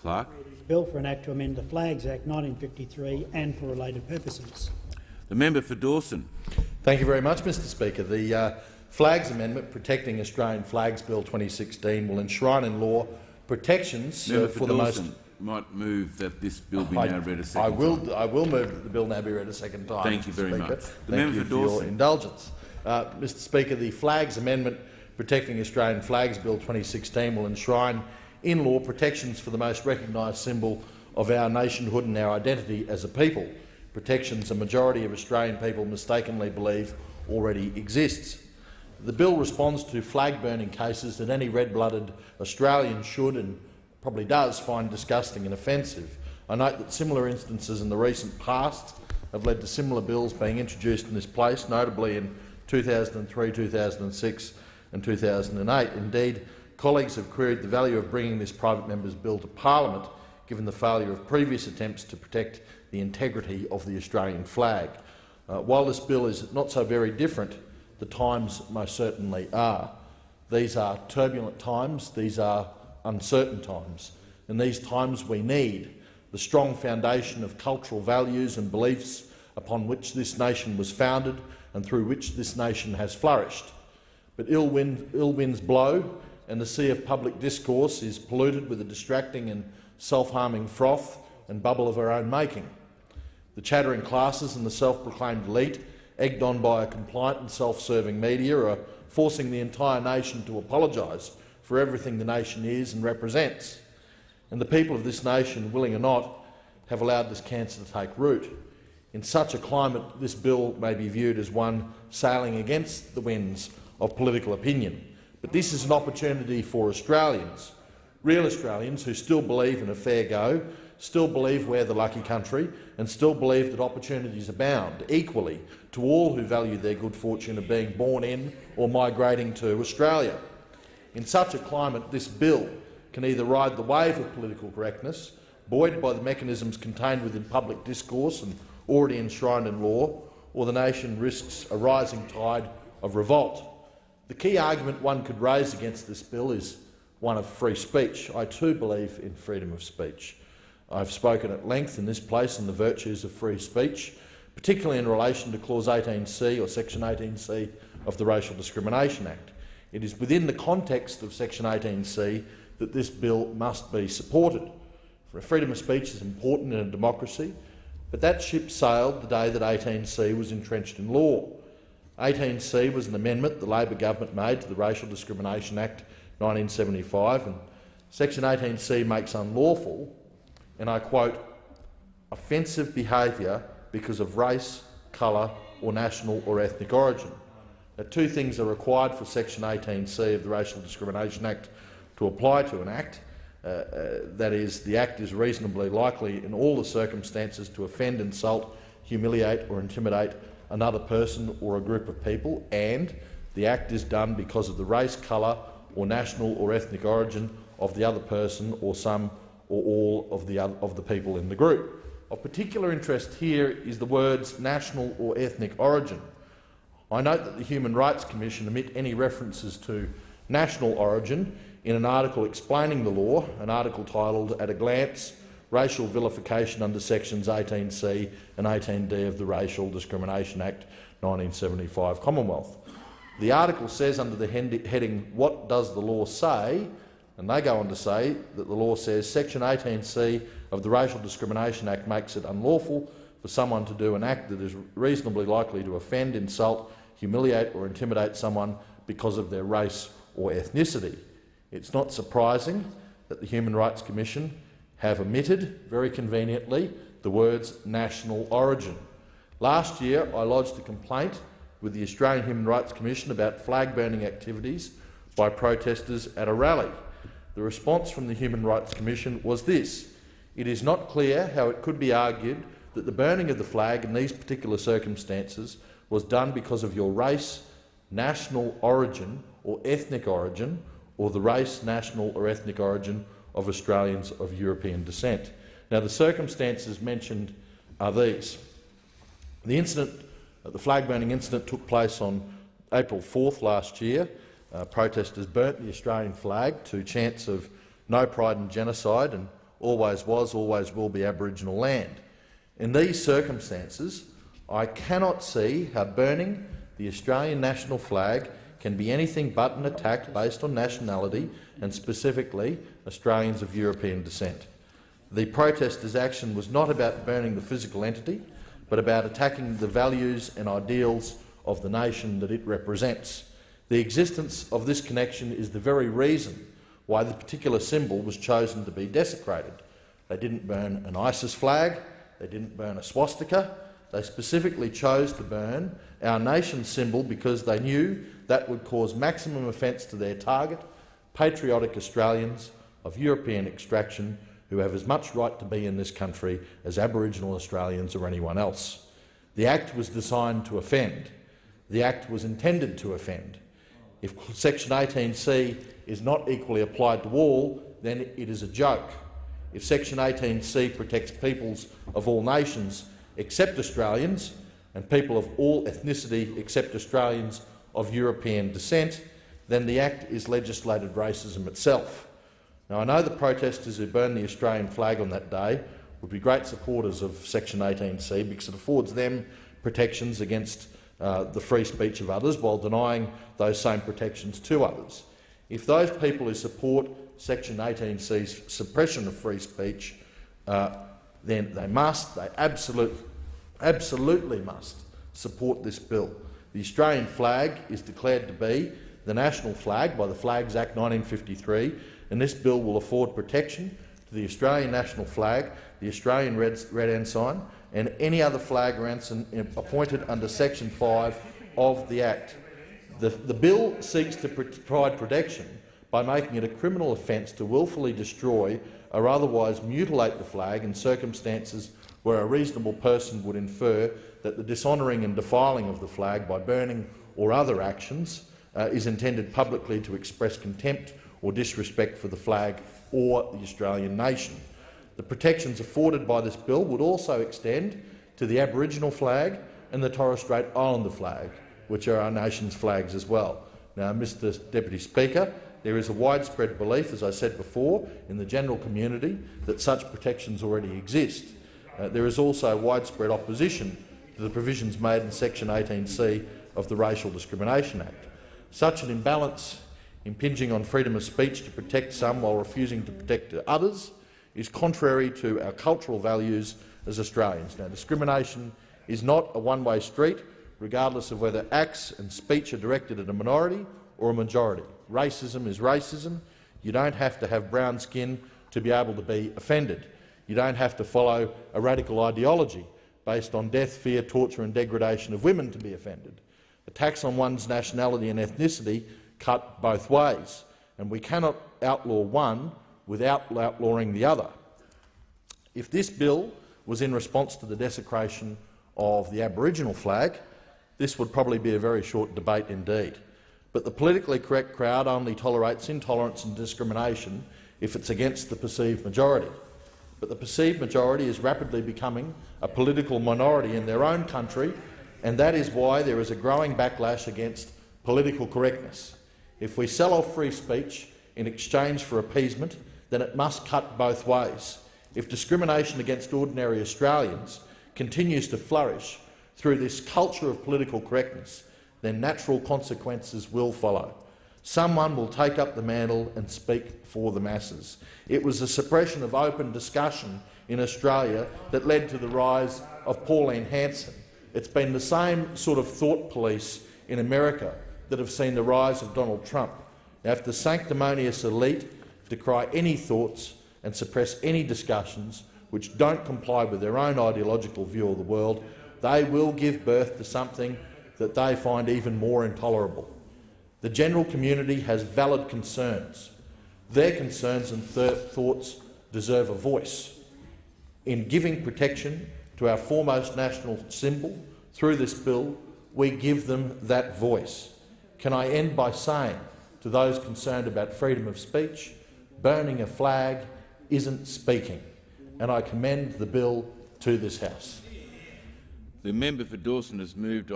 Clerk. Bill for an Act to amend the Flags Act 1953 and for related purposes. The member for Dawson. Thank you very much, Mr Speaker. The Flags Amendment Protecting Australian Flags Bill 2016 will enshrine in law protections for the most. Might move that this bill be now read a second time. I will move that the bill now be read a second time. Thank you very much. Thank you for your indulgence. Mr Speaker, the Flags Amendment Protecting Australian Flags Bill 2016 will enshrine in law protections for the most recognised symbol of our nationhood and our identity as a people, protections a majority of Australian people mistakenly believe already exists. The bill responds to flag-burning cases that any red-blooded Australian should and probably does find disgusting and offensive. I note that similar instances in the recent past have led to similar bills being introduced in this place, notably in 2003, 2006 and 2008. Indeed, colleagues have queried the value of bringing this private member's bill to Parliament, given the failure of previous attempts to protect the integrity of the Australian flag. While this bill is not so very different, the times most certainly are. These are turbulent times, these are uncertain times. In these times we need the strong foundation of cultural values and beliefs upon which this nation was founded and through which this nation has flourished. But ill winds blow, and the sea of public discourse is polluted with a distracting and self-harming froth and bubble of our own making. The chattering classes and the self-proclaimed elite, egged on by a compliant and self-serving media, are forcing the entire nation to apologise for everything the nation is and represents. And the people of this nation, willing or not, have allowed this cancer to take root. In such a climate, this bill may be viewed as one sailing against the winds of political opinion. But this is an opportunity for Australians, real Australians who still believe in a fair go, still believe we're the lucky country and still believe that opportunities abound equally to all who value their good fortune of being born in or migrating to Australia. In such a climate, this bill can either ride the wave of political correctness, buoyed by the mechanisms contained within public discourse and already enshrined in law, or the nation risks a rising tide of revolt. The key argument one could raise against this bill is one of free speech. I too believe in freedom of speech. I've spoken at length in this place on the virtues of free speech, particularly in relation to Clause 18C or Section 18C of the Racial Discrimination Act. It is within the context of Section 18C that this bill must be supported. For freedom of speech is important in a democracy, but that ship sailed the day that 18C was entrenched in law. 18C was an amendment the Labor government made to the Racial Discrimination Act 1975, and Section 18C makes unlawful, and I quote, offensive behaviour because of race, colour or national or ethnic origin. Now, two things are required for Section 18C of the Racial Discrimination Act to apply to an act. That is, the act is reasonably likely in all the circumstances to offend, insult, humiliate or intimidate another person or a group of people, and the act is done because of the race, colour or national or ethnic origin of the other person or some or all of the people in the group. Of particular interest here is the words national or ethnic origin. I note that the Human Rights Commission omit any references to national origin in an article explaining the law, an article titled At a Glance, Racial Vilification under Sections 18C and 18D of the Racial Discrimination Act 1975 Commonwealth. The article says under the heading, What does the law say? And they go on to say that the law says Section 18C of the Racial Discrimination Act makes it unlawful for someone to do an act that is reasonably likely to offend, insult, humiliate or intimidate someone because of their race or ethnicity. It's not surprising that the Human Rights Commission have omitted, very conveniently, the words national origin. Last year I lodged a complaint with the Australian Human Rights Commission about flag-burning activities by protesters at a rally. The response from the Human Rights Commission was this: it is not clear how it could be argued that the burning of the flag in these particular circumstances was done because of your race, national origin or ethnic origin, or the race, national or ethnic origin of Australians of European descent. Now, the circumstances mentioned are these. The flag-burning incident took place on April 4th last year. Protesters burnt the Australian flag to chants of no pride in genocide and always was, always will be Aboriginal land. In these circumstances, I cannot see how burning the Australian national flag can be anything but an attack based on nationality and specifically Australians of European descent. The protesters' action was not about burning the physical entity, but about attacking the values and ideals of the nation that it represents. The existence of this connection is the very reason why the particular symbol was chosen to be desecrated. They didn't burn an ISIS flag, they didn't burn a swastika, they specifically chose to burn our nation's symbol because they knew that would cause maximum offence to their target, patriotic Australians of European extraction who have as much right to be in this country as Aboriginal Australians or anyone else. The Act was designed to offend. The Act was intended to offend. If Section 18C is not equally applied to all, then it is a joke. If Section 18C protects peoples of all nations except Australians and people of all ethnicity except Australians of European descent, then the Act is legislated racism itself. Now, I know the protesters who burned the Australian flag on that day would be great supporters of Section 18C because it affords them protections against the free speech of others while denying those same protections to others. If those people who support Section 18C's suppression of free speech, then they absolutely must support this bill. The Australian flag is declared to be the national flag by the Flags Act 1953, and this bill will afford protection to the Australian national flag, the Australian Red Ensign and any other flag or ensign appointed under Section 5 of the Act. The bill seeks to provide protection by making it a criminal offence to wilfully destroy or otherwise mutilate the flag in circumstances where a reasonable person would infer that the dishonouring and defiling of the flag by burning or other actions is intended publicly to express contempt or disrespect for the flag or the Australian nation. The protections afforded by this bill would also extend to the Aboriginal flag and the Torres Strait Islander flag, which are our nation's flags as well. Now, Mr Deputy Speaker, there is a widespread belief, as I said before, in the general community that such protections already exist. There is also widespread opposition to the provisions made in Section 18C of the Racial Discrimination Act. Such an imbalance impinging on freedom of speech to protect some while refusing to protect others is contrary to our cultural values as Australians. Now, discrimination is not a one-way street, regardless of whether acts and speech are directed at a minority or a majority. Racism is racism. You don't have to have brown skin to be able to be offended. You don't have to follow a radical ideology based on death, fear, torture and degradation of women to be offended. Attacks on one's nationality and ethnicity cut both ways, and we cannot outlaw one without outlawing the other. If this bill was in response to the desecration of the Aboriginal flag, this would probably be a very short debate indeed. But the politically correct crowd only tolerates intolerance and discrimination if it's against the perceived majority. But the perceived majority is rapidly becoming a political minority in their own country, and that is why there is a growing backlash against political correctness. If we sell off free speech in exchange for appeasement, then it must cut both ways. If discrimination against ordinary Australians continues to flourish through this culture of political correctness, then natural consequences will follow. Someone will take up the mantle and speak for the masses. It was the suppression of open discussion in Australia that led to the rise of Pauline Hanson. It's been the same sort of thought police in America that have seen the rise of Donald Trump. Now, if the sanctimonious elite decry any thoughts and suppress any discussions which don't comply with their own ideological view of the world, they will give birth to something that they find even more intolerable. The general community has valid concerns. Their concerns and thoughts deserve a voice. In giving protection to our foremost national symbol through this bill, we give them that voice. Can I end by saying to those concerned about freedom of speech, burning a flag isn't speaking, and I commend the bill to this House. The member for Dawson has moved.